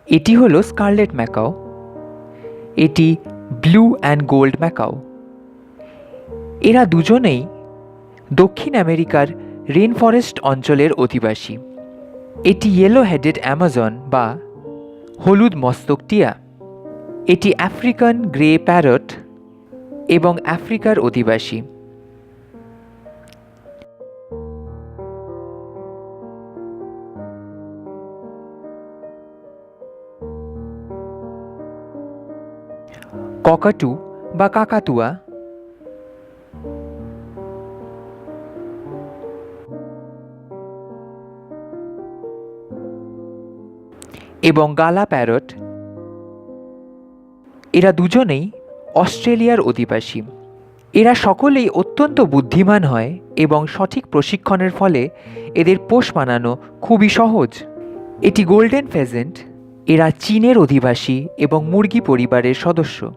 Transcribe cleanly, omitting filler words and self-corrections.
এটি হলো scarlet macaw. এটি ব্লু অ্যান্ড গোল্ড ম্যাকাও। এরা দুজনেই দক্ষিণ আমেরিকার রেন ফরেস্ট অঞ্চলের অধিবাসী। এটি ইয়েলো হেডেড অ্যামাজন বা হলুদ মস্তক টিয়া। এটি আফ্রিকান গ্রে প্যারট এবং আফ্রিকার অধিবাসী। ককাটু বা কাকাতুয়া এবং গালা প্যারট এরা দুজনেই অস্ট্রেলিয়ার অধিবাসী। এরা সকলেই অত্যন্ত বুদ্ধিমান হয় এবং সঠিক প্রশিক্ষণের ফলে এদের পোষ মানানো খুবই সহজ। এটি গোল্ডেন ফেজেন্ট। এরা চীনের অধিবাসী এবং মুরগি পরিবারের সদস্য।